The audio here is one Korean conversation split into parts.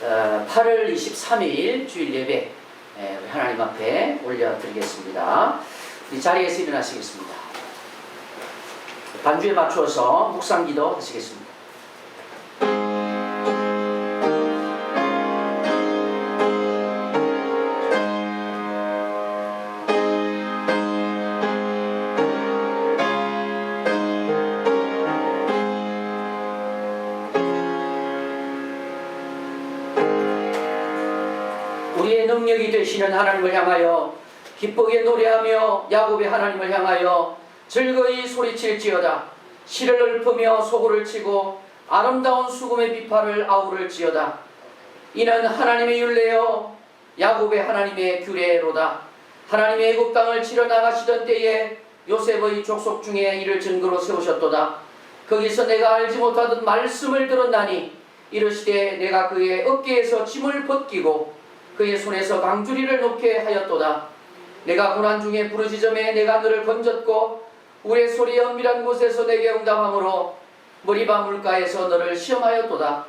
8월 23일 주일 예배 하나님 앞에 올려드리겠습니다. 이 자리에서 일어나시겠습니다. 반주에 맞추어서 묵상기도 하시겠습니다. 우리의 능력이 되시는 하나님을 향하여 기쁘게 노래하며 야곱의 하나님을 향하여 즐거이 소리칠지어다. 실을 읊으며 소고를 치고 아름다운 수금의 비파를 아우를지어다. 이는 하나님의 율례요 야곱의 하나님의 규례로다. 하나님이 애굽 땅을 치러 나가시던 때에 요셉의 족속 중에 이를 증거로 세우셨도다. 거기서 내가 알지 못하던 말씀을 들었나니 이르시되 내가 그의 어깨에서 짐을 벗기고 그의 손에서 강주리를 놓게 하였도다. 내가 고난 중에 부르짖음에 내가 너를 건졌고 우레 소리의 은밀한 곳에서 내게 응답함으로 머리바 물가에서 너를 시험하였도다.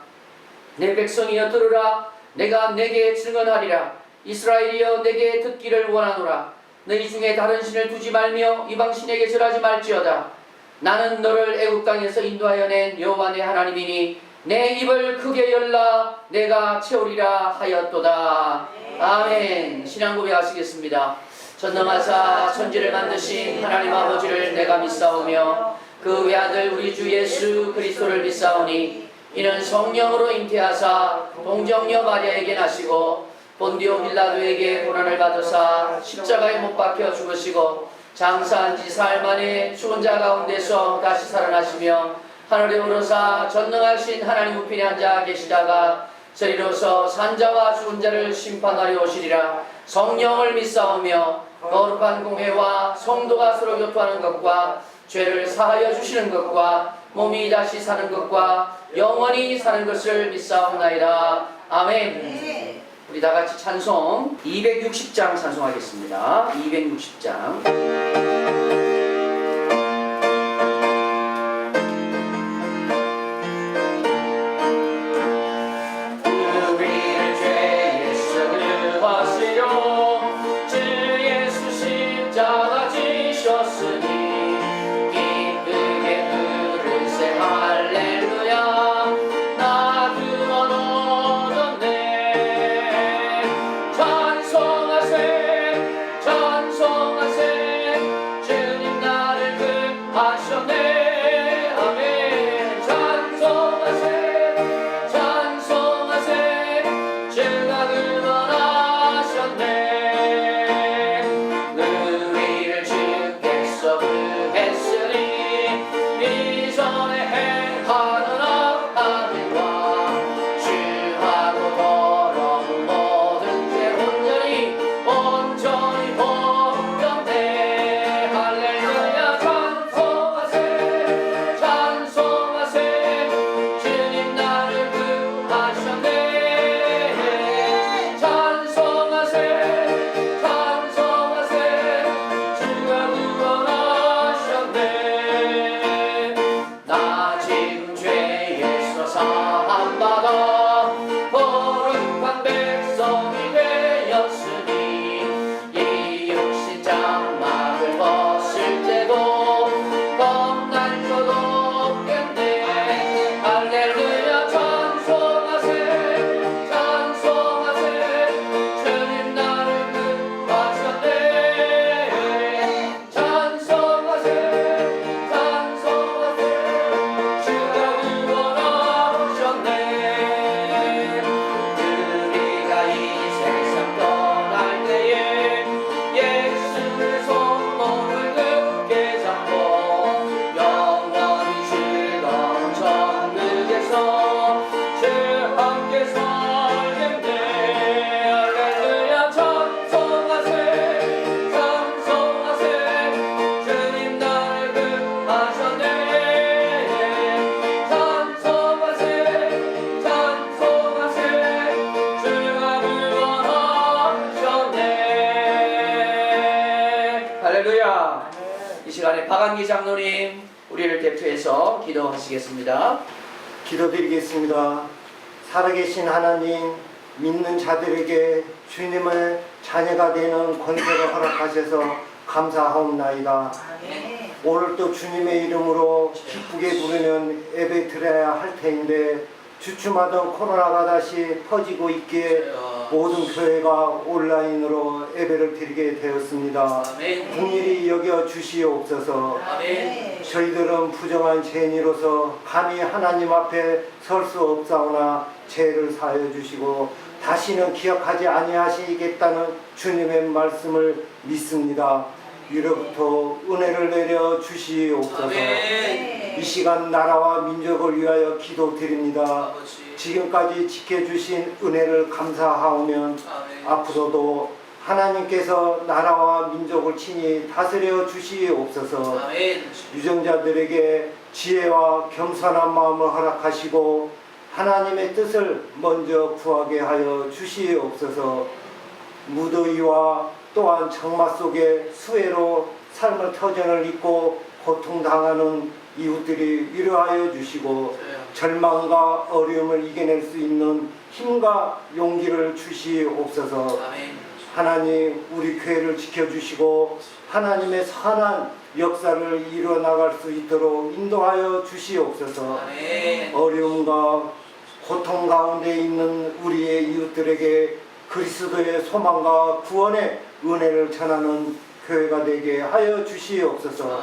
내 백성이여 들으라. 내가 내게 증언하리라. 이스라엘이여 내게 듣기를 원하노라. 너희 중에 다른 신을 두지 말며 이방 신에게 절하지 말지어다. 나는 너를 애굽 땅에서 인도하여 낸 여호와 내 하나님이니 내 입을 크게 열라 내가 채우리라 하였도다. 아멘. 신앙 고백하시겠습니다. 전능하사 천지를 만드신 하나님 아버지를 내가 믿사오며 그 외아들 우리 주 예수 그리스도를 믿사오니 이는 성령으로 잉태하사 동정녀 마리아에게 나시고 본디오 빌라도에게 고난을 받으사 십자가에 못 박혀 죽으시고 장사한 지 사흘 만에 죽은 자 가운데서 다시 살아나시며 하늘에 오르사 전능하신 하나님 우편에 앉아 계시다가 저리로서 산자와 죽은 자를 심판하려 오시리라. 성령을 믿사오며 거룩한 공회와 성도가 서로 교토하는 것과 죄를 사하여 주시는 것과 몸이 다시 사는 것과 영원히 사는 것을 믿사옵나이다. 아멘. 우리 다같이 찬송 260장 찬송하겠습니다. 260장 이 시간에 박한기 장로님 우리를 대표해서 기도하시겠습니다. 기도드리겠습니다. 살아계신 하나님, 믿는 자들에게 주님의 자녀가 되는 권세를 허락하셔서 감사하옵나이다. 오늘 또 주님의 이름으로 기쁘게 부르는 예배 드려야 할 텐데 주춤하던 코로나가 다시 퍼지고 있기에 모든 교회가 온라인으로 예배를 드리게 되었습니다. 긍휼히 여겨 주시옵소서. 저희들은 부정한 죄인으로서 감히 하나님 앞에 설 수 없사오나 죄를 사하여 주시고 다시는 기억하지 아니하시겠다는 주님의 말씀을 믿습니다. 위로부터 은혜를 내려 주시옵소서. 이 시간 나라와 민족을 위하여 기도드립니다. 지금까지 지켜주신 은혜를 감사하오면 앞으로도 하나님께서 나라와 민족을 친히 다스려 주시옵소서. 유정자들에게 지혜와 겸손한 마음을 허락하시고 하나님의 뜻을 먼저 구하게 하여 주시옵소서. 무더위와 또한 장마 속에 수해로 삶의 터전을 잇고 고통당하는 이웃들이 위로하여 주시고 절망과 어려움을 이겨낼 수 있는 힘과 용기를 주시옵소서. 하나님 우리 교회를 지켜주시고 하나님의 선한 역사를 이루어나갈 수 있도록 인도하여 주시옵소서. 어려움과 고통 가운데 있는 우리의 이웃들에게 그리스도의 소망과 구원의 은혜를 전하는 교회가 되게 하여 주시옵소서.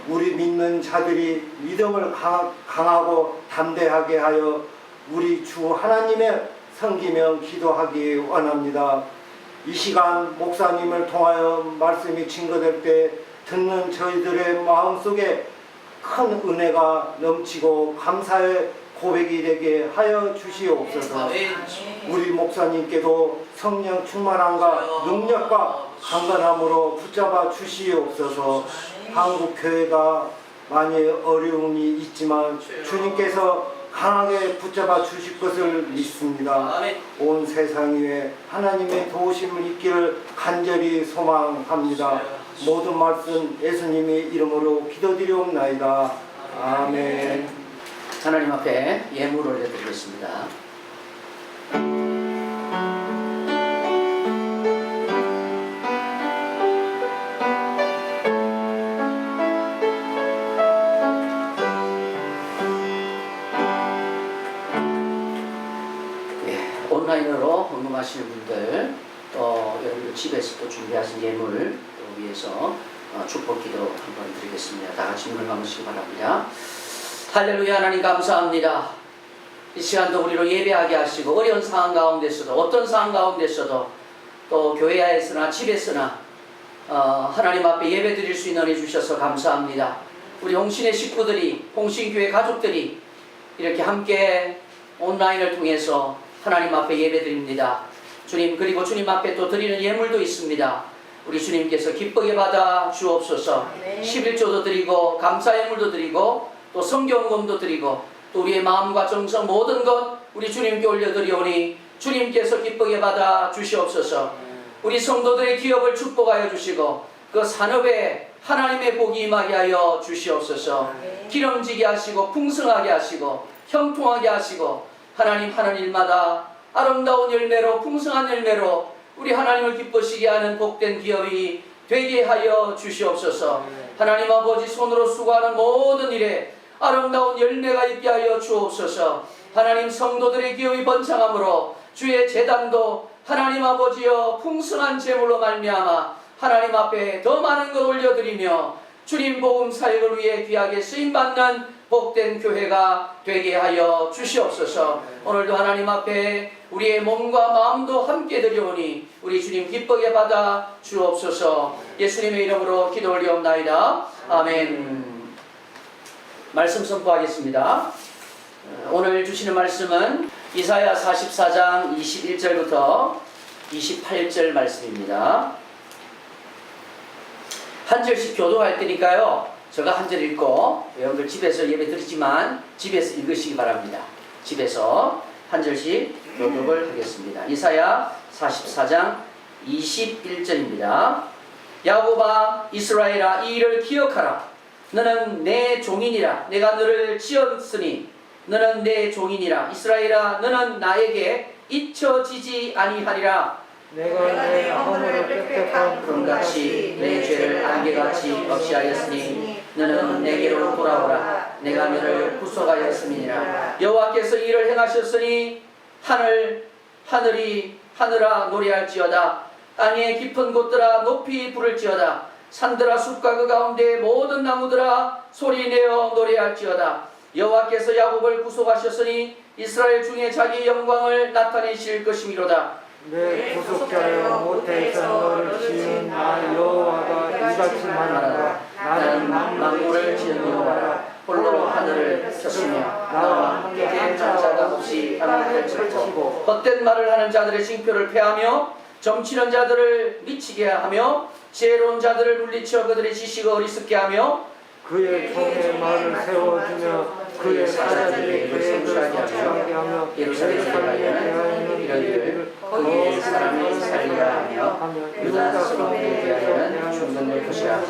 우리 믿는 자들이 믿음을 강하고 담대하게 하여 우리 주 하나님의 섬기며 기도하기 원합니다. 이 시간 목사님을 통하여 말씀이 증거될 때 듣는 저희들의 마음속에 큰 은혜가 넘치고 감사의 고백이 되게 하여 주시옵소서. 우리 목사님께도 성령 충만함과 능력과 강건함으로 붙잡아 주시옵소서. 한국 교회가 많이 어려움이 있지만 주님께서 강하게 붙잡아 주실 것을 믿습니다. 온 세상 위에 하나님의 도우심을 있기를 간절히 소망합니다. 모든 말씀 예수님의 이름으로 기도드리옵나이다. 아멘. 하나님 앞에 예물 올려드리겠습니다. 온라인으로 헌금하시는 분들 또 여러분들 집에서 또 준비하신 예물 또 위해서 축복기도 한번 드리겠습니다. 다 같이 눈을 감으시기 바랍니다. 할렐루야. 하나님 감사합니다. 이 시간도 우리로 예배하게 하시고 어려운 상황 가운데서도 어떤 상황 가운데서도 또 교회에서나 집에서나 하나님 앞에 예배 드릴 수 있는 은혜 주셔서 감사합니다. 우리 홍신의 식구들이 홍신교회 가족들이 이렇게 함께 온라인을 통해서 하나님 앞에 예배 드립니다. 주님, 그리고 주님 앞에 또 드리는 예물도 있습니다. 우리 주님께서 기쁘게 받아 주옵소서. 11조도 드리고 감사 예물도 드리고 또 성경금도 드리고 또 우리의 마음과 정성 모든 것 우리 주님께 올려드리오니 주님께서 기쁘게 받아 주시옵소서. 우리 성도들의 기업을 축복하여 주시고 그 산업에 하나님의 복이 임하게 하여 주시옵소서. 기름지게 하시고 풍성하게 하시고 형통하게 하시고 하나님 하는 일마다 아름다운 열매로 풍성한 열매로 우리 하나님을 기쁘시게 하는 복된 기업이 되게 하여 주시옵소서. 하나님 아버지 손으로 수고하는 모든 일에 아름다운 열매가 있게 하여 주옵소서. 하나님 성도들의 기업이 번창함으로 주의 제단도 하나님 아버지여 풍성한 제물로 말미암아 하나님 앞에 더 많은 것 올려드리며 주님 복음 사역을 위해 귀하게 쓰임받는 복된 교회가 되게 하여 주시옵소서. 오늘도 하나님 앞에 우리의 몸과 마음도 함께 드리오니 우리 주님 기쁘게 받아 주옵소서. 예수님의 이름으로 기도 올리옵나이다. 아멘. 말씀 선포하겠습니다. 오늘 주시는 말씀은 이사야 44장 21절부터 28절 말씀입니다. 한 절씩 교도할 테니까요. 제가 한 절 읽고 여러분들 집에서 예배 드리지만 집에서 읽으시기 바랍니다. 집에서 한 절씩 교독을 하겠습니다. 이사야 44장 21절입니다. 야곱아 이스라엘아 이 일을 기억하라. 너는 내 종이니라. 내가 너를 지었으니 너는 내 종이니라. 이스라엘아 너는 나에게 잊혀지지 아니하리라. 내가 내 허물을 빽빽한 구름같이 내 죄를 안개같이 없이 하였으니 너는 내게로 돌아오라. 내가 너를 구속하였음이니라. 여호와께서 이를 행하셨으니 하늘아 노래할지어다. 땅의 깊은 곳들아 높이 부를지어다. 산들아 숲과 그 가운데 모든 나무들아 소리내어 노래할지어다. 여호와께서 야곱을 구속하셨으니 이스라엘 중에 자기의 영광을 나타내실 것이미로다. 내 구속자여 모태에서 너를 지은 나 여호와가 이같이 말한다. 나는 만물을 지은 여호와라. 홀로 하늘을 켰으며 나와 함께 자가 없이 하늘을 쳤고 헛된 말을 하는 자들의 징표를 패하며 점치는 자들을 미치게 하며 지혜로운 자들을 물리쳐 그들의 지식을 어리석게 하며 그의 종의 말을 세워주며 그의 사자들의 계획을 성취하게 하며 예루살렘에 대하여는 이르기를 거기에 사람이 살리라 하며 유다 성읍에 대하여는 충성될 것이라.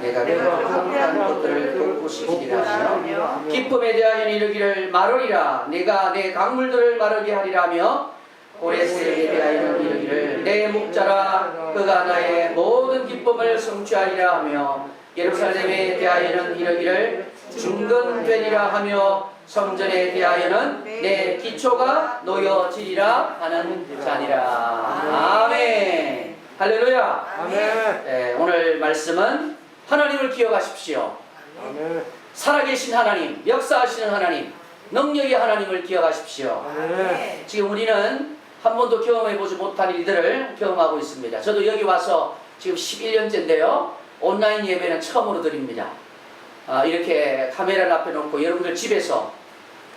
내가 그 합한 것들을 돋구시키리라 하며 기쁨에 대하여는 이르기를 마르리라. 내가 내 강물들을 마르게 하리라 하며 고레스에 대하여는 이르기를 내 목자라. 그가 나의 모든 기쁨을 성취하리라 하며 예루살렘에 대하여는 이르기를 중건되리라 하며 성전에 대하여는 내 기초가 놓여지리라 하는 자니라. 아멘. 할렐루야. 아멘. 오늘 말씀은 하나님을 기억하십시오. 아멘. 살아계신 하나님, 역사하시는 하나님, 능력의 하나님을 기억하십시오. 아멘. 지금 우리는 한 번도 경험해보지 못한 일들을 경험하고 있습니다. 저도 여기 와서 지금 11년째인데요. 온라인 예배는 처음으로 드립니다. 이렇게 카메라를 앞에 놓고 여러분들 집에서,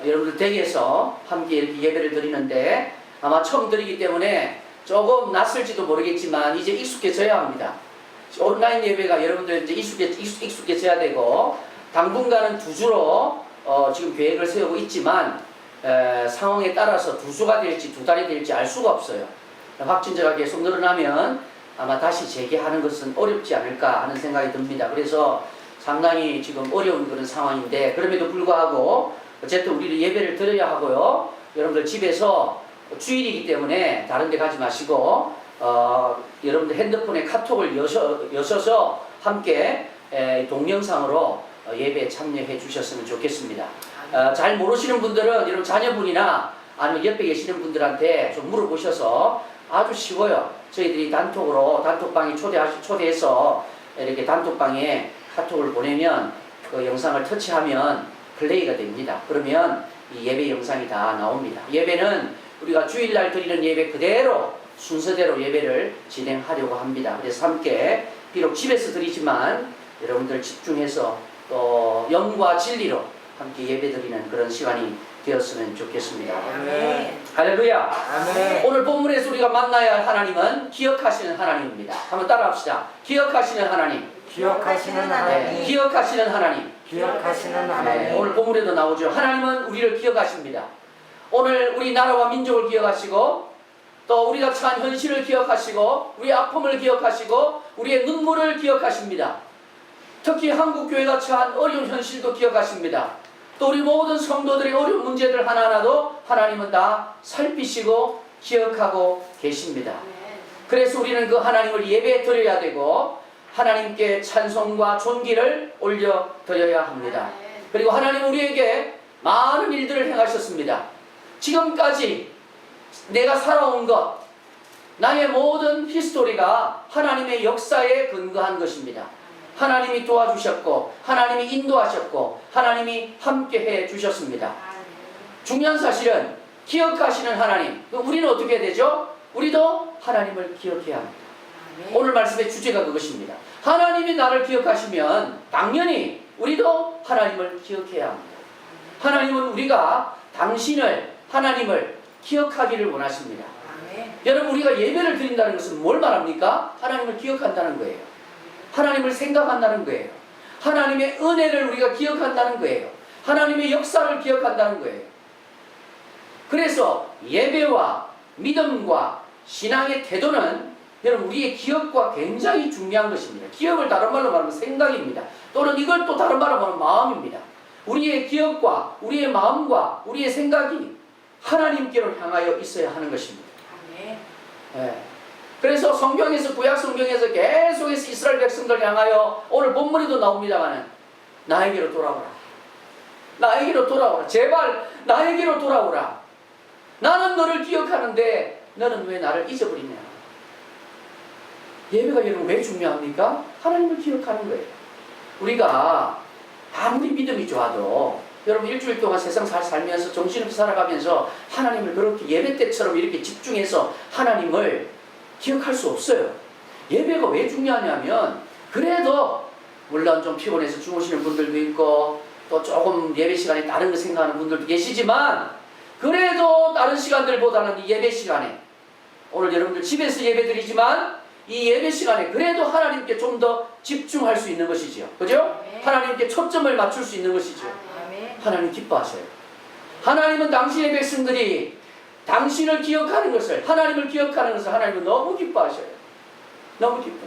여러분들 댁에서 함께 이렇게 예배를 드리는데 아마 처음 드리기 때문에 조금 낯설지도 모르겠지만 이제 익숙해져야 합니다. 온라인 예배가 여러분들 이제 익숙해져야 되고 당분간은 2주로 지금 계획을 세우고 있지만 상황에 따라서 2주가 될지 2달이 될지 알 수가 없어요. 확진자가 계속 늘어나면 아마 다시 재개하는 것은 어렵지 않을까 하는 생각이 듭니다. 그래서 상당히 지금 어려운 그런 상황인데 그럼에도 불구하고 어쨌든 우리는 예배를 드려야 하고요. 여러분들 집에서 주일이기 때문에 다른 데 가지 마시고 여러분들 핸드폰에 카톡을 여셔서 함께 동영상으로 예배에 참여해 주셨으면 좋겠습니다. 잘 모르시는 분들은 여러분 자녀분이나 아니면 옆에 계시는 분들한테 좀 물어보셔서 아주 쉬워요. 저희들이 단톡방에 초대해서 이렇게 단톡방에 카톡을 보내면 그 영상을 터치하면 플레이가 됩니다. 그러면 이 예배 영상이 다 나옵니다. 예배는 우리가 주일날 드리는 예배 그대로 순서대로 예배를 진행하려고 합니다. 그래서 함께 비록 집에서 드리지만 여러분들 집중해서 또 영과 진리로 함께 예배 드리는 그런 시간이 되었으면 좋겠습니다. 아멘. 할렐루야. 아멘. 오늘 본문에서 우리가 만나야 할 하나님은 기억하시는 하나님입니다. 한번 따라합시다. 기억하시는 하나님. 기억하시는 하나님. 기억하시는 하나님. 기억하시는 하나님. 오늘 본문에도 나오죠. 하나님은 우리를 기억하십니다. 오늘 우리 나라와 민족을 기억하시고 또 우리가 처한 현실을 기억하시고 우리의 아픔을 기억하시고 우리의 눈물을 기억하십니다. 특히 한국교회가 처한 어려운 현실도 기억하십니다. 또 우리 모든 성도들의 어려운 문제들 하나하나도 하나님은 다 살피시고 기억하고 계십니다. 그래서 우리는 그 하나님을 예배 드려야 되고 하나님께 찬송과 존귀를 올려 드려야 합니다. 그리고 하나님은 우리에게 많은 일들을 행하셨습니다. 지금까지 내가 살아온 것, 나의 모든 히스토리가 하나님의 역사에 근거한 것입니다. 하나님이 도와주셨고 하나님이 인도하셨고 하나님이 함께해 주셨습니다. 중요한 사실은 기억하시는 하나님, 우리는 어떻게 되죠? 우리도 하나님을 기억해야 합니다. 오늘 말씀의 주제가 그것입니다. 하나님이 나를 기억하시면 당연히 우리도 하나님을 기억해야 합니다. 하나님은 우리가 하나님을 기억하기를 원하십니다. 여러분, 우리가 예배를 드린다는 것은 뭘 말합니까? 하나님을 기억한다는 거예요. 하나님을 생각한다는 거예요. 하나님의 은혜를 우리가 기억한다는 거예요. 하나님의 역사를 기억한다는 거예요. 그래서 예배와 믿음과 신앙의 태도는 여러분 우리의 기억과 굉장히 중요한 것입니다. 기억을 다른 말로 말하면 생각입니다. 또는 이걸 또 다른 말로 말하면 마음입니다. 우리의 기억과 우리의 마음과 우리의 생각이 하나님께로 향하여 있어야 하는 것입니다. 아멘. 예. 그래서 성경에서 구약 성경에서 계속해서 이스라엘 백성들 향하여 오늘 본문에도 나옵니다만은 나에게로 돌아오라. 나에게로 돌아오라. 제발 나에게로 돌아오라. 나는 너를 기억하는데 너는 왜 나를 잊어버리냐. 예배가 여러분 왜 중요합니까? 하나님을 기억하는 거예요. 우리가 아무리 믿음이 좋아도 여러분 일주일 동안 세상 살면서 정신없이 살아가면서 하나님을 그렇게 예배 때처럼 이렇게 집중해서 하나님을 기억할 수 없어요. 예배가 왜 중요하냐면 그래도 물론 좀 피곤해서 주무시는 분들도 있고 또 조금 예배 시간에 다른 거 생각하는 분들도 계시지만 그래도 다른 시간들보다는 이 예배 시간에 오늘 여러분들 집에서 예배 드리지만 이 예배 시간에 그래도 하나님께 좀 더 집중할 수 있는 것이지요. 그죠? 네. 하나님께 초점을 맞출 수 있는 것이죠. 아멘. 하나님 기뻐하세요. 하나님은 당신의 백성들이 당신을 기억하는 것을, 하나님을 기억하는 것을 하나님은 너무 기뻐하셔요. 너무 기뻐.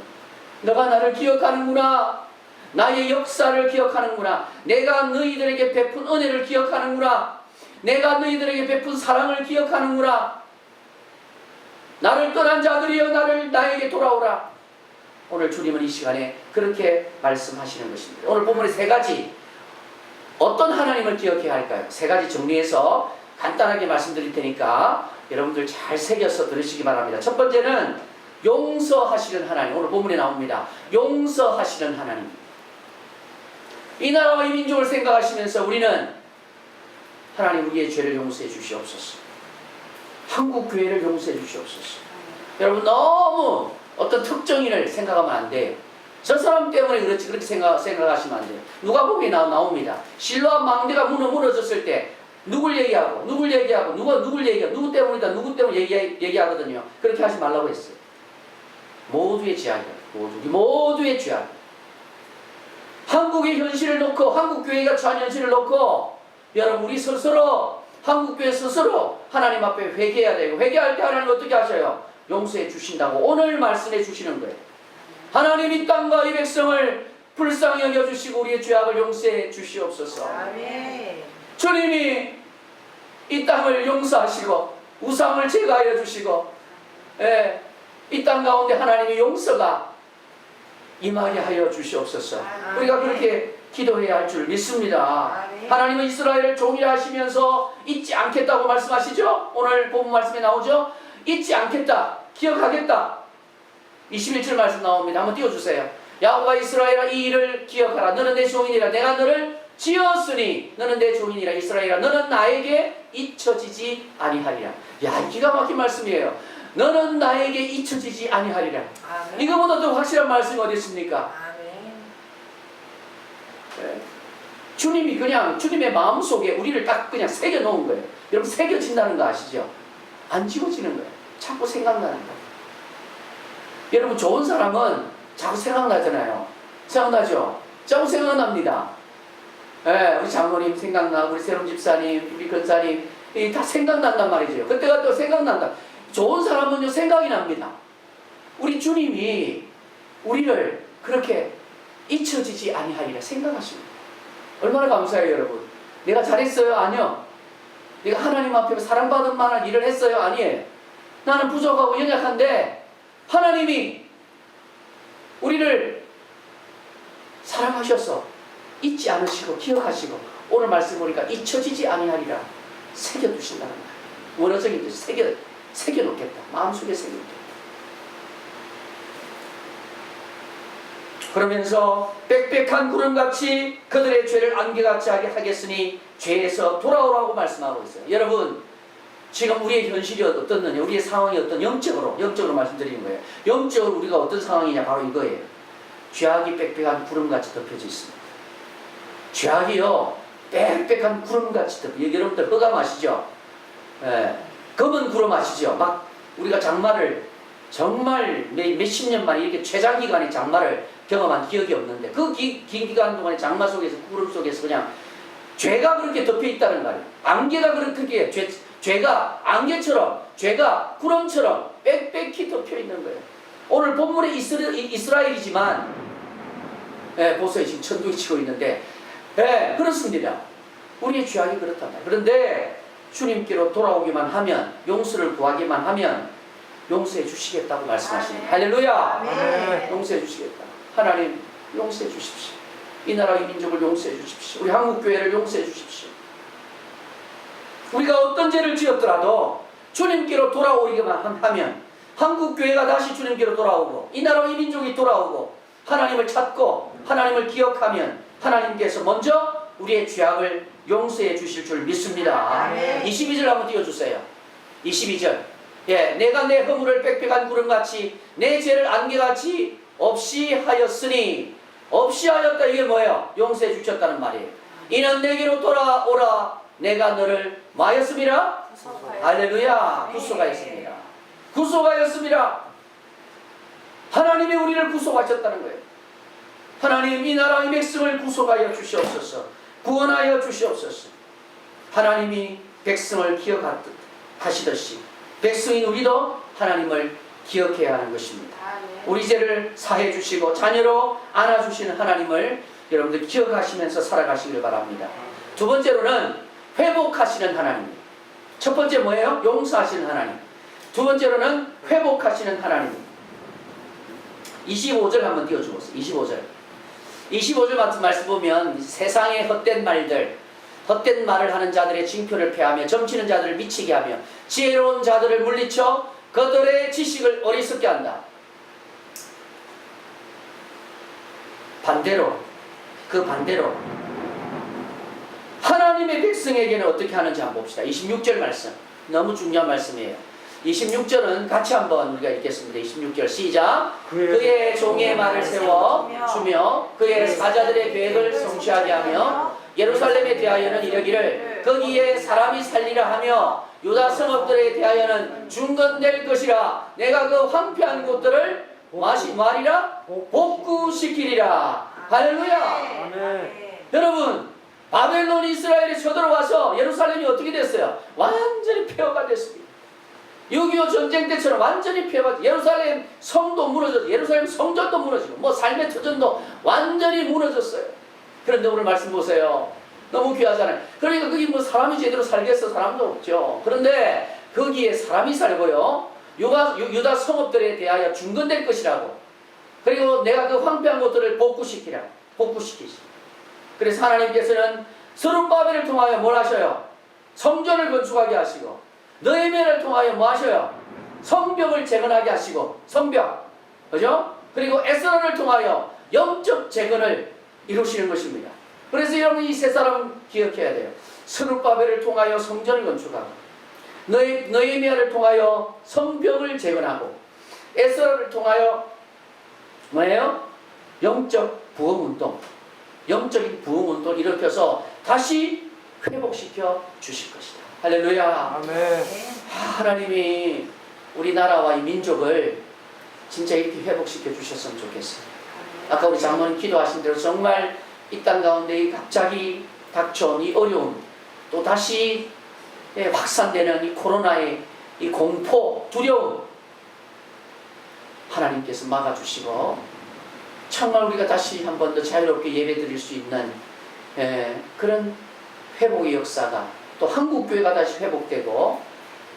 너가 나를 기억하는구나. 나의 역사를 기억하는구나. 내가 너희들에게 베푼 은혜를 기억하는구나. 내가 너희들에게 베푼 사랑을 기억하는구나. 나를 떠난 자들이여 나에게 돌아오라. 오늘 주님은 이 시간에 그렇게 말씀하시는 것입니다. 오늘 본문의 세 가지 어떤 하나님을 기억해야 할까요? 세 가지 정리해서 간단하게 말씀드릴 테니까 여러분들 잘 새겨서 들으시기 바랍니다. 첫 번째는 용서하시는 하나님. 오늘 본문에 나옵니다. 용서하시는 하나님. 이 나라와 이 민족을 생각하시면서 우리는 하나님 우리의 죄를 용서해 주시옵소서. 한국 교회를 용서해 주시옵소서. 여러분 너무 어떤 특정인을 생각하면 안 돼요. 저 사람 때문에 그렇지 그렇게 생각하시면 안 돼요. 누가복음에 나옵니다. 실로암 망대가 무너졌을 때 누굴 얘기하고 누굴 얘기하고 누굴 얘기하고 누구 때문이다 누구 때문에 얘기하거든요. 그렇게 하지 말라고 했어요. 모두의 죄악이에요. 모두의 죄악. 한국의 현실을 놓고 한국 교회가 처한 현실을 놓고 여러분 우리 스스로 한국 교회 스스로 하나님 앞에 회개해야 되고 회개할 때 하나님 어떻게 하셔요? 용서해 주신다고 오늘 말씀해 주시는 거예요. 하나님 이 땅과 이 백성을 불쌍히 여겨주시고 우리의 죄악을 용서해 주시옵소서. 아멘. 주님이 이 땅을 용서하시고 우상을 제거하여 주시고 이 땅 가운데 하나님의 용서가 임하게 하여 주시옵소서. 우리가 그렇게 기도해야 할 줄 믿습니다. 하나님은 이스라엘을 종이라 하시면서 잊지 않겠다고 말씀하시죠? 오늘 본문 말씀에 나오죠? 잊지 않겠다. 기억하겠다. 21절 말씀 나옵니다. 한번 띄워주세요. 야곱아 이스라엘아 이 일을 기억하라. 너는 내 종이니라. 내가 너를 지었으니 너는 내 종이니라. 이스라엘아 너는 나에게 잊혀지지 아니하리라. 야, 기가 막힌 말씀이에요. 너는 나에게 잊혀지지 아니하리라. 아멘. 이거보다 더 확실한 말씀이 어디 있습니까? 아멘. 네. 주님이 그냥 주님의 마음속에 우리를 딱 그냥 새겨 놓은 거예요. 여러분 새겨진다는 거 아시죠? 안 지워지는 거예요. 자꾸 생각나는 거예요. 여러분 좋은 사람은 자꾸 생각나잖아요. 생각나죠? 자꾸 생각납니다. 우리 장로님 생각나, 우리 새롬 집사님, 우리 근사님 다 생각난단 말이죠. 그때가 또 생각난다. 좋은 사람은요 생각이 납니다. 우리 주님이 우리를 그렇게 잊혀지지 아니하리라 생각하십니다. 얼마나 감사해요 여러분. 내가 잘했어요? 아니요. 내가 하나님 앞에 사랑받을 만한 일을 했어요? 아니에요. 나는 부족하고 연약한데 하나님이 우리를 사랑하셔서 잊지 않으시고 기억하시고 오늘 말씀 보니까 잊혀지지 아니하리라 새겨두신다는 거예요. 원어적인 뜻이 새겨놓겠다. 마음속에 새겨놓겠다. 그러면서 빽빽한 구름같이 그들의 죄를 안개같이 하게 하겠으니 죄에서 돌아오라고 말씀하고 있어요. 여러분 지금 우리의 현실이 어떻느냐, 우리의 상황이 어떤 영적으로 말씀드리는 거예요. 영적으로 우리가 어떤 상황이냐 바로 이거예요. 죄악이 빽빽한 구름같이 덮여져 있습니다. 죄악이요 빽빽한 구름같이 덮여. 여러분들 흑암 아시죠? 검은 구름 아시죠? 막 우리가 장마를 정말 몇십 년 만에 이렇게 최장기간의 장마를 경험한 기억이 없는데 그 긴 기간 동안에 장마 속에서 구름 속에서 그냥 죄가 그렇게 덮여 있다는 말이에요. 안개가 그렇게 죄가 안개처럼 죄가 구름처럼 빽빽히 덮여 있는 거예요. 오늘 본문에 이스라엘이지만 보세요. 지금 천둥이 치고 있는데 그렇습니다. 우리의 죄악이 그렇단 말이에요. 그런데 주님께로 돌아오기만 하면, 용서를 구하기만 하면 용서해 주시겠다고 말씀하십니다. 할렐루야. 아멘. 용서해 주시겠다. 하나님 용서해 주십시오. 이 나라 이 민족을 용서해 주십시오. 우리 한국교회를 용서해 주십시오. 우리가 어떤 죄를 지었더라도 주님께로 돌아오기만 하면 한국교회가 다시 주님께로 돌아오고 이 나라 이 민족이 돌아오고 하나님을 찾고 하나님을 기억하면 하나님께서 먼저 우리의 죄악을 용서해 주실 줄 믿습니다. 아멘. 22절 한번 띄워주세요. 22절. 예, 내가 내 허물을 빽빽한 구름같이 내 죄를 안개같이 없이 하였으니, 없이 하였다 이게 뭐예요? 용서해 주셨다는 말이에요. 이는 내게로 돌아오라. 내가 너를 뭐하였습니다? 할렐루야. 구속하였습니다. 구속하였습니다. 하나님이 우리를 구속하셨다는 거예요. 하나님 이 나라 이 백성을 구속하여 주시옵소서. 구원하여 주시옵소서. 하나님이 백성을 기억하시듯이 백성인 우리도 하나님을 기억해야 하는 것입니다. 우리 죄를 사해 주시고 자녀로 안아주시는 하나님을 여러분들 기억하시면서 살아가시길 바랍니다. 두 번째로는 회복하시는 하나님. 첫 번째 뭐예요? 용서하시는 하나님. 두 번째로는 회복하시는 하나님. 25절 한번 띄워주세요. 25절 같은 말씀 보면 세상의 헛된 말들, 헛된 말을 하는 자들의 징표를 패하며 점치는 자들을 미치게 하며 지혜로운 자들을 물리쳐 그들의 지식을 어리석게 한다. 반대로, 그 반대로 하나님의 백성에게는 어떻게 하는지 한번 봅시다. 26절 말씀, 너무 중요한 말씀이에요. 26절은 같이 한번 우리가 읽겠습니다. 26절 시작. 그의 종의 말을 세워 주며 그의 사자들의 계획을 성취하게 하며 예루살렘에 대하여는 이르기를 거기에 사람이 살리라 하며 유다 성읍들에 대하여는 중건될 것이라. 내가 그 황폐한 곳들을 말이라 복구시키리라. 할렐루야. 아멘. 여러분, 바벨론 이스라엘이 쳐들어와서 예루살렘이 어떻게 됐어요? 완전히 폐허가 됐습니다. 6.25 전쟁 때처럼 완전히 폐허가, 예루살렘 성도 무너졌어요. 예루살렘 성전도 무너지고 뭐 삶의 터전도 완전히 무너졌어요. 그런데 오늘 말씀 보세요. 너무 귀하잖아요. 그러니까 거기 뭐 사람이 제대로 살겠어? 사람도 없죠. 그런데 거기에 사람이 살고요, 유다 성읍들에 대하여 중건될 것이라고. 그리고 내가 그 황폐한 것들을 복구시키시. 그래서 하나님께서는 스룹바벨을 통하여 뭘 하셔요? 성전을 건축하게 하시고, 느헤미야를 통하여 뭐 하셔요? 성벽을 재건하게 하시고, 성벽, 그죠? 그리고 에스라를 통하여 영적 재건을 이루시는 것입니다. 그래서 여러분 이 세 사람 기억해야 돼요. 스룹바벨을 통하여 성전을 건축하고, 느헤미야를 통하여 성벽을 재건하고, 에스라를 통하여 뭐예요? 영적 부흥운동, 영적인 부흥운동을 일으켜서 다시 회복시켜 주실 것이다. 할렐루야. 아멘. 하나님이 우리나라와 이 민족을 진짜 이렇게 회복시켜 주셨으면 좋겠어요. 아까 우리 장로님 기도하신 대로 정말 이 땅 가운데 갑자기 닥쳐온 이 어려움, 또 다시 확산되는 이 코로나의 이 공포, 두려움, 하나님께서 막아주시고 정말 우리가 다시 한 번 더 자유롭게 예배드릴 수 있는 그런 회복의 역사가, 또 한국교회가 다시 회복되고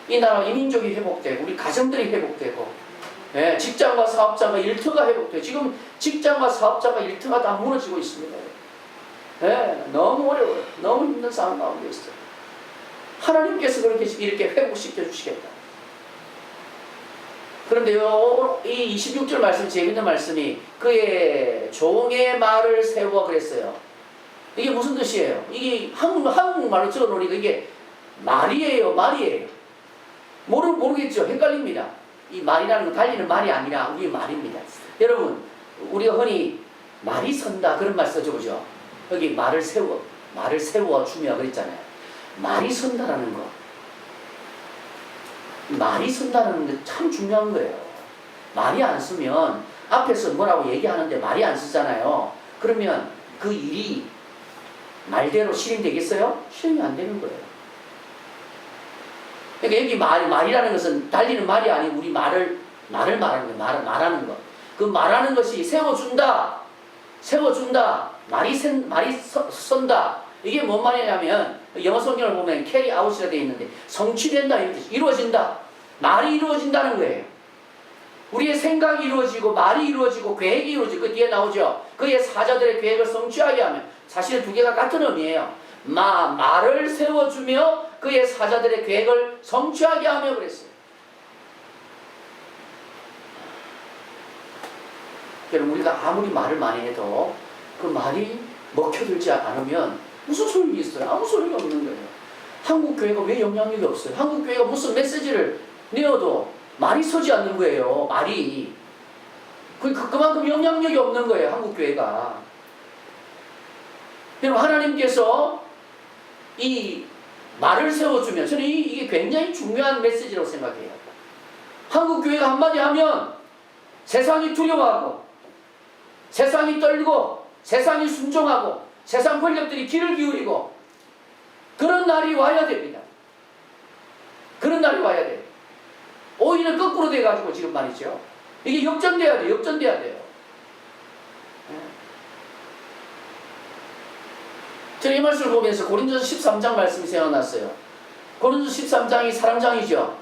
이 나라 이 민족이 회복되고 우리 가정들이 회복되고 직장과 사업자가 일터가 회복되고, 지금 직장과 사업자가 일터가 다 무너지고 있습니다. 너무 어려워요. 너무 힘든 상황 가운데 있어요. 하나님께서 그렇게 이렇게 회복시켜 주시겠다. 그런데요, 이 26절 말씀, 재밌는 말씀이 그의 종의 말을 세워 그랬어요. 이게 무슨 뜻이에요? 이게 한국말로 적어놓으니까 이게 말이에요, 말이에요. 모르겠죠? 헷갈립니다. 이 말이라는 건 달리는 말이 아니라 우리의 말입니다. 여러분, 우리가 흔히 말이 선다 그런 말 써죠, 그죠? 여기 말을 세워 주며 그랬잖아요. 말이 선다라는 거. 말이 선다는 게 참 중요한 거예요. 말이 안 쓰면 앞에서 뭐라고 얘기하는데 말이 안 쓰잖아요. 그러면 그 일이 말대로 실행되겠어요? 실행이 안 되는 거예요. 그러니까 여기 말이라는 것은 달리는 말이 아니고 우리 말을 말하는 거예요. 말하는 거. 그 말하는 것이 세워준다. 말이 선다. 이게 뭔 말이냐면 영어 성경을 보면 carry out이라 되어 있는데 성취된다, 이루어진다. 말이 이루어진다는 거예요. 우리의 생각이 이루어지고 말이 이루어지고 계획이 이루어지고 그 뒤에 나오죠. 그의 사자들의 계획을 성취하게 하면 사실은 두 개가 같은 의미예요. 말을 세워주며 그의 사자들의 계획을 성취하게 하며 그랬어요. 여러분 우리가 아무리 말을 많이 해도 그 말이 먹혀들지 않으면 무슨 소용이 있어요? 아무 소용이 없는 거예요. 한국교회가 왜 영향력이 없어요? 한국교회가 무슨 메시지를 내어도 말이 서지 않는 거예요. 말이. 그만큼 영향력이 없는 거예요. 한국교회가. 여러분 하나님께서 이 말을 세워주면 저는 이게 굉장히 중요한 메시지라고 생각해요. 한국교회가 한마디 하면 세상이 두려워하고 세상이 떨고 세상이 순종하고 세상 권력들이 귀를 기울이고 그런 날이 와야 됩니다. 그런 날이 와야 돼요. 오히려 거꾸로 돼가지고 지금 말이죠. 이게 역전돼야 돼요. 역전돼야 돼요. 저는 이 말씀을 보면서 고린도서 13장 말씀이 생각났어요. 고린도서 13장이 사람장이죠.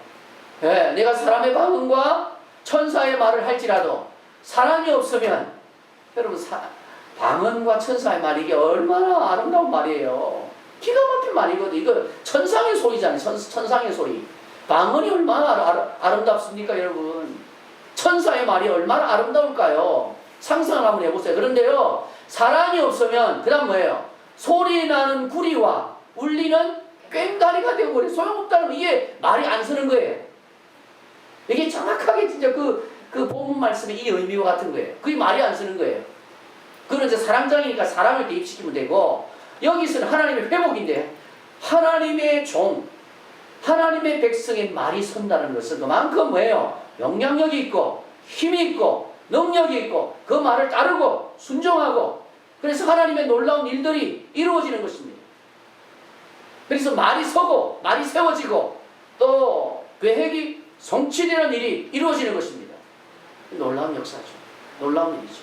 네, 내가 사람의 방언과 천사의 말을 할지라도 사람이 없으면 여러분 방언과 천사의 말 이게 얼마나 아름다운 말이에요. 기가 막힌 말이거든. 이거 천상의 소리잖아요. 천상의 소리. 방언이 얼마나 아름답습니까 여러분. 천사의 말이 얼마나 아름다울까요. 상상을 한번 해보세요. 그런데요 사람이 없으면 그 다음 뭐예요. 소리 나는 구리와 울리는 꽹과리가 되고 소용없다는 이게 말이 안 서는 거예요. 이게 정확하게 진짜 그 본문 말씀의 이 의미와 같은 거예요. 그게 말이 안 서는 거예요. 그건 이제 사람장이니까 사람을 대입시키면 되고 여기서는 하나님의 회복인데 하나님의 종 하나님의 백성의 말이 선다는 것은 그만큼 뭐예요? 영향력이 있고 힘이 있고 능력이 있고 그 말을 따르고 순종하고 그래서 하나님의 놀라운 일들이 이루어지는 것입니다. 그래서 말이 서고 말이 세워지고 또 계획이 성취되는 일이 이루어지는 것입니다. 놀라운 역사죠. 놀라운 일이죠.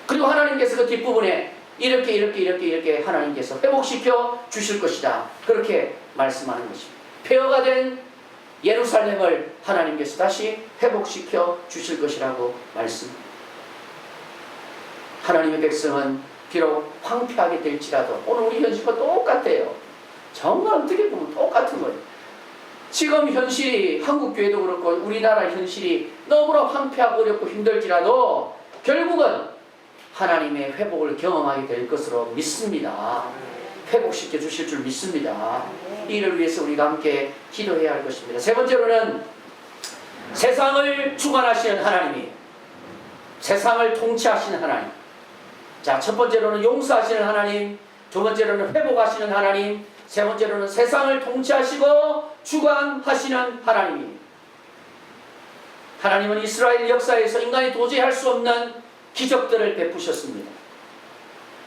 그리고 하나님께서 그 뒷부분에 이렇게 하나님께서 회복시켜 주실 것이다. 그렇게 말씀하는 것입니다. 폐허가 된 예루살렘을 하나님께서 다시 회복시켜 주실 것이라고 말씀합니다. 하나님의 백성은 비록 황폐하게 될지라도 오늘 우리 현실과 똑같아요. 정말 어떻게 보면 똑같은 거예요. 지금 현실이 한국교회도 그렇고 우리나라 현실이 너무나 황폐하고 어렵고 힘들지라도 결국은 하나님의 회복을 경험하게 될 것으로 믿습니다. 회복시켜 주실 줄 믿습니다. 이를 위해서 우리가 함께 기도해야 할 것입니다. 세 번째로는 세상을 주관하시는 하나님이 세상을 통치하시는 하나님. 자, 첫 번째로는 용서하시는 하나님, 두 번째로는 회복하시는 하나님, 세 번째로는 세상을 통치하시고 주관하시는 하나님입니다. 하나님은 이스라엘 역사에서 인간이 도저히 할 수 없는 기적들을 베푸셨습니다.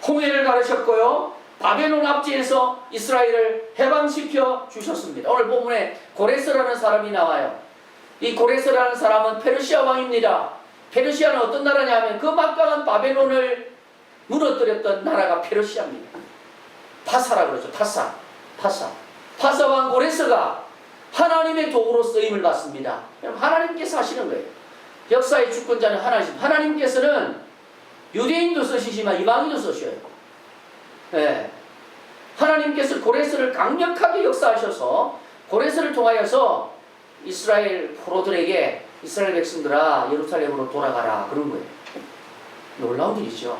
홍해를 가르셨고요. 바벨론 압제에서 이스라엘을 해방시켜 주셨습니다. 오늘 본문에 고레스라는 사람이 나와요. 이 고레스라는 사람은 페르시아 왕입니다. 페르시아는 어떤 나라냐 하면 그 막강한 바벨론을 무너뜨렸던 나라가 페르시아입니다. 파사라 그러죠. 파사 왕 고레스가 하나님의 도구로 쓰임을 받습니다. 하나님께서 하시는 거예요. 역사의 주권자는 하나님이십니다. 하나님께서는 유대인도 쓰시지만 이방인도 쓰셔요. 네. 하나님께서 고레스를 강력하게 역사하셔서 고레스를 통하여서 이스라엘 포로들에게 이스라엘 백성들아 예루살렘으로 돌아가라 그런 거예요. 놀라운 일이죠.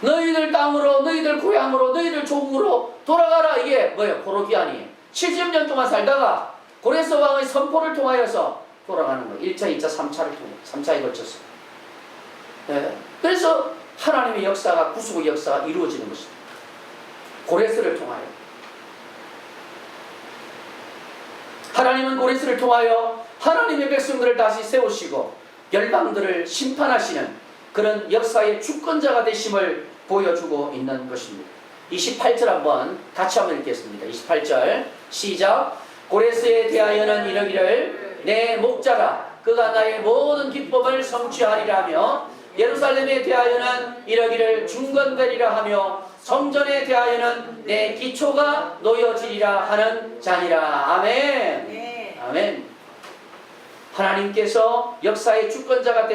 너희들 땅으로 너희들 고향으로 너희들 조국으로 돌아가라. 이게 뭐예요? 포로기한이에요. 70년 동안 살다가 고레스 왕의 선포를 통하여서 돌아가는 거예요. 1차, 2차, 3차를 통해 3차에 걸쳐서. 네. 그래서 하나님의 역사가 구속의 역사가 이루어지는 것입니다. 고레스를 통하여. 하나님은 고레스를 통하여 하나님의 백성들을 다시 세우시고 열방들을 심판하시는 그런 역사의 주권자가 되심을 보여주고 있는 것입니다. 28절 한번 같이 한번 읽겠습니다. 28절 시작. 고레스에 대하여는 이러기를 내 목자라 그가 나의 모든 기법을 성취하리라 하며 예루살렘에 대하여는 이러기를 중건되리라 하며 성전에 대하여는 내 기초가 놓여지리라 하는 자니라. 아멘. 네. 아멘. 하나님께서 역사의 주권자가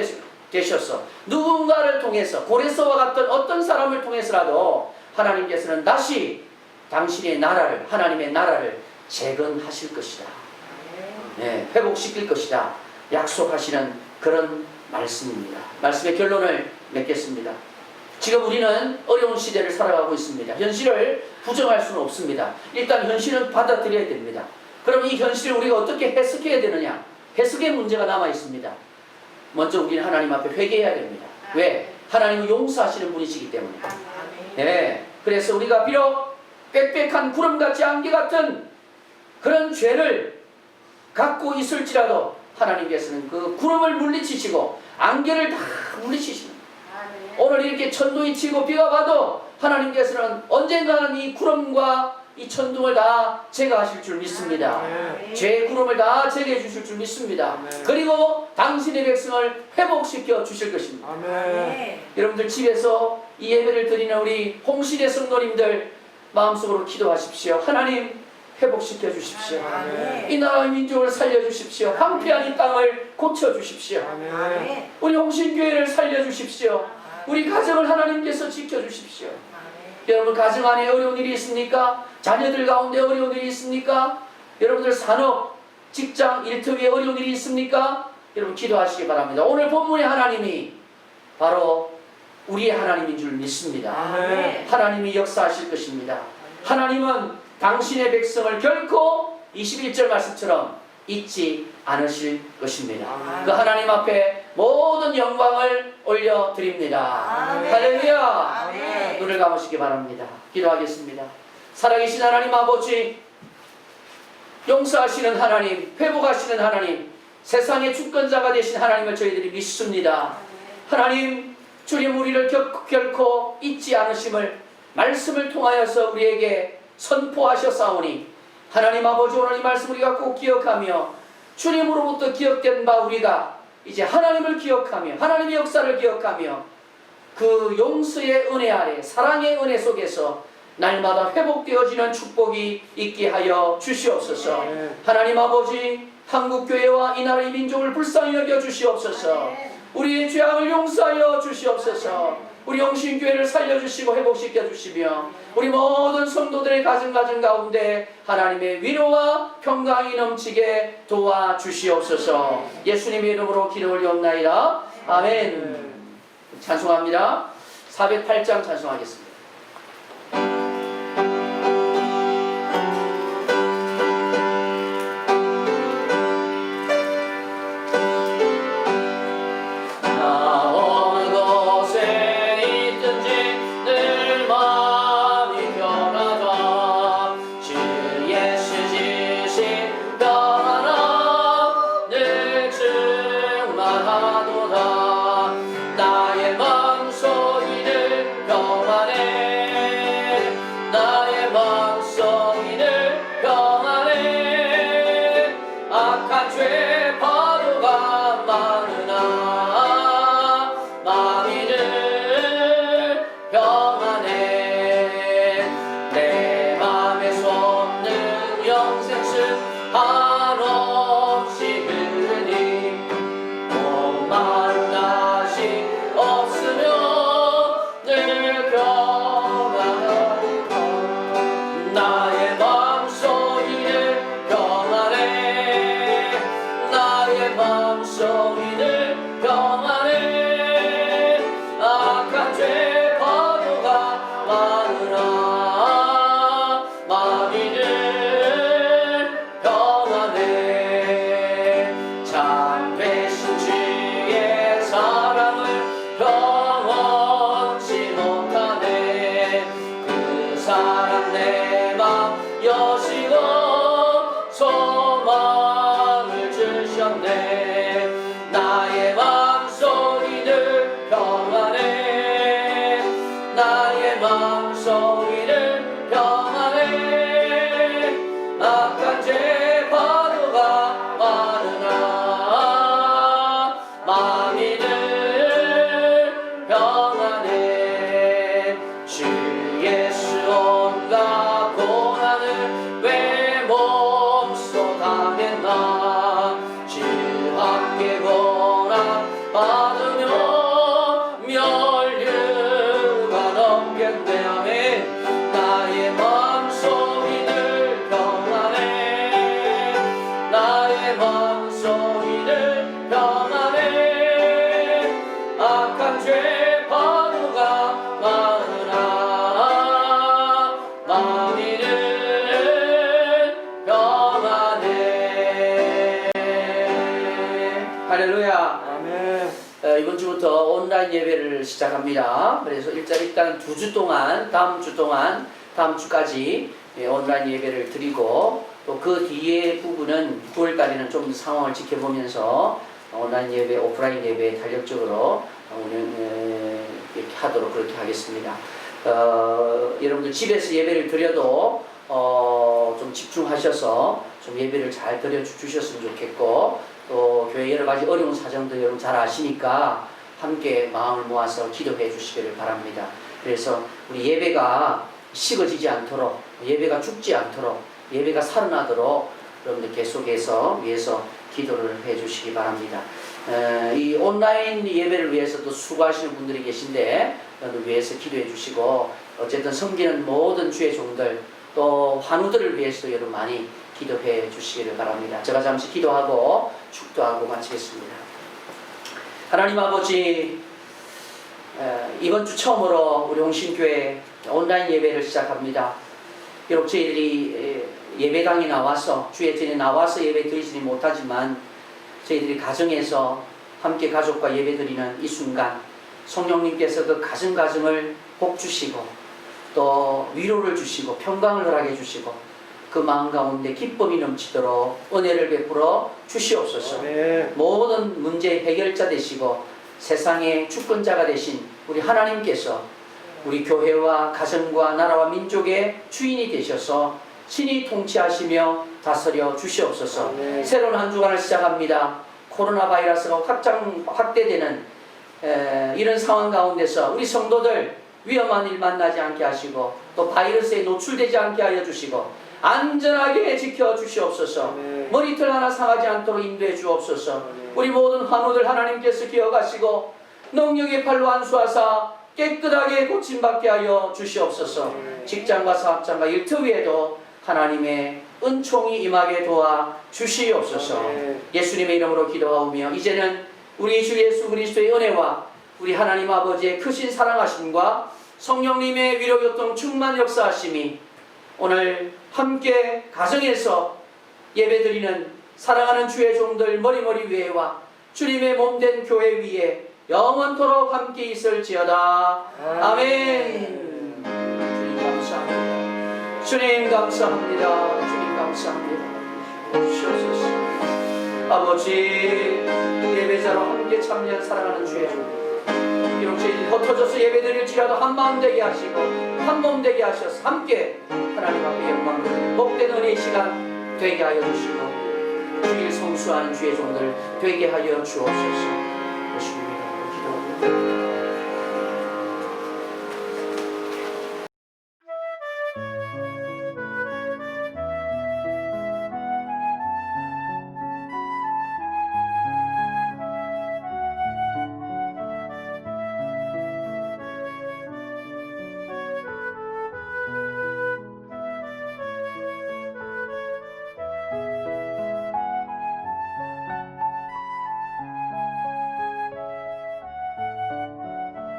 되셔서 누군가를 통해서 고레스와 같은 어떤 사람을 통해서라도 하나님께서는 다시 당신의 나라를, 하나님의 나라를 재건하실 것이다. 네, 회복시킬 것이다. 약속하시는 그런 말씀입니다. 말씀의 결론을 맺겠습니다. 지금 우리는 어려운 시대를 살아가고 있습니다. 현실을 부정할 수는 없습니다. 일단 현실은 받아들여야 됩니다. 그럼 이 현실을 우리가 어떻게 해석해야 되느냐? 해석의 문제가 남아 있습니다. 먼저 우리는 하나님 앞에 회개해야 됩니다. 왜? 하나님은 용서하시는 분이시기 때문에. 네. 그래서 우리가 비록 빽빽한 구름같이 안개 같은 그런 죄를 갖고 있을지라도 하나님께서는 그 구름을 물리치시고 안개를 다 물리치시는, 오늘 이렇게 천둥이 치고 비가 와도 하나님께서는 언젠가는 이 구름과 이 천둥을 다 제거하실 줄 믿습니다. 죄의 구름을 다 제거해 주실 줄 믿습니다. 그리고 당신의 백성을 회복시켜 주실 것입니다. 여러분들 집에서 이 예배를 드리는 우리 홍시대 성도님들 마음속으로 기도하십시오. 하나님 회복시켜 주십시오. 이 나라의 민족을 살려주십시오. 황폐한 이 땅을 고쳐주십시오. 우리 홍신교회를 살려주십시오. 우리 가정을 하나님께서 지켜주십시오. 여러분 가정 안에 어려운 일이 있습니까? 자녀들 가운데 어려운 일이 있습니까? 여러분들 산업, 직장, 일터위에 어려운 일이 있습니까? 여러분 기도하시기 바랍니다. 오늘 본문의 하나님이 바로 우리의 하나님인 줄 믿습니다. 하나님이 역사하실 것입니다. 하나님은 당신의 백성을 결코 21절 말씀처럼 잊지 않으실 것입니다. 그 하나님 앞에 모든 영광을 올려드립니다. 할렐루야. 눈을 감으시기 바랍니다. 기도하겠습니다. 살아계신 하나님 아버지, 용서하시는 하나님, 회복하시는 하나님, 세상의 주권자가 되신 하나님을 저희들이 믿습니다. 하나님, 주님 우리를 결코 잊지 않으심을 말씀을 통하여서 우리에게 선포하셨사오니 하나님 아버지, 오늘 이 말씀 우리가 꼭 기억하며 주님으로부터 기억된 바 우리가 이제 하나님을 기억하며 하나님의 역사를 기억하며 그 용서의 은혜 아래 사랑의 은혜 속에서 날마다 회복되어지는 축복이 있게 하여 주시옵소서. 하나님 아버지, 한국교회와 이 나라의 민족을 불쌍히 여겨 주시옵소서. 우리의 죄악을 용서하여 주시옵소서. 우리 영신교회를 살려주시고 회복시켜 주시며 우리 모든 성도들의 가정 가운데 하나님의 위로와 평강이 넘치게 도와주시옵소서. 예수님의 이름으로 기도 올리옵나이다. 아멘. 찬송합니다. 408장 찬송하겠습니다. 주의 이번 주부터 온라인 예배를 시작합니다. 그래서 일단 2주 동안, 다음 주까지 온라인 예배를 드리고, 또 그 뒤에 부분은 9월달에는 좀 더 상황을 지켜보면서 온라인 예배, 오프라인 예배 탄력적으로 이렇게 하도록 그렇게 하겠습니다. 여러분들 집에서 예배를 드려도 좀 집중하셔서 좀 예배를 잘 드려 주셨으면 좋겠고, 또 교회 여러 가지 어려운 사정도 여러분 잘 아시니까 함께 마음을 모아서 기도해 주시기를 바랍니다. 그래서 우리 예배가 식어지지 않도록, 예배가 죽지 않도록, 예배가 살아나도록 여러분들 계속해서 위해서 기도를 해 주시기 바랍니다. 이 온라인 예배를 위해서도 수고하시는 분들이 계신데 여러분 위해서 기도해 주시고, 어쨌든 섬기는 모든 주의 종들 또 환우들을 위해서도 여러분 많이 기도해 주시기를 바랍니다. 제가 잠시 기도하고 축도하고 마치겠습니다. 하나님 아버지, 이번 주 처음으로 우리 홍신교회 온라인 예배를 시작합니다. 비록 저희들이 예배당에 나와서, 주의 전에 나와서 예배 드리지 못하지만 저희들이 가정에서 함께 가족과 예배 드리는 이 순간 성령님께서 그 가정을 복 주시고 또 위로를 주시고 평강을 허락해 주시고 그 마음 가운데 기쁨이 넘치도록 은혜를 베풀어 주시옵소서. 모든 문제의 해결자 되시고 세상의 주권자가 되신 우리 하나님께서 우리 교회와 가정과 나라와 민족의 주인이 되셔서 친히 통치하시며 다스려 주시옵소서. 새로운 한 주간을 시작합니다. 코로나 바이러스가 확대되는 이런 상황 가운데서 우리 성도들 위험한 일 만나지 않게 하시고 또 바이러스에 노출되지 않게 하여 주시고 안전하게 지켜 주시옵소서. 머리털 하나 상하지 않도록 인도해 주옵소서. 우리 모든 환우들 하나님께서 기억하시고 능력의 팔로 안수하사 깨끗하게 고침받게 하여 주시옵소서. 직장과 사업장과 일터위에도 하나님의 은총이 임하게 도와 주시옵소서. 예수님의 이름으로 기도하오며 이제는 우리 주 예수 그리스도의 은혜와 우리 하나님 아버지의 크신 사랑하심과 성령님의 위로교통 충만 역사하심이 오늘 함께 가정에서 예배드리는 사랑하는 주의 종들 머리머리 위에와 주님의 몸된 교회 위에 영원토록 함께 있을지어다. 아멘. 주님 감사합니다. 주님 감사합니다. 주님 감사합니다. 오시옵소서. 아버지, 예배자로 함께 참여한 사랑하는 주의 종들, 비록 저희들이 흩어져서 예배드릴지라도 한마음 되게 하시고 한몸 되게 하셔서 함께 하나님 앞에 영광을 복된 은혜의 시간 되게 하여 주시고 주일 성수하는 주의 종들 되게 하여 주옵소서. 예수님의 이름으로 기도합니다.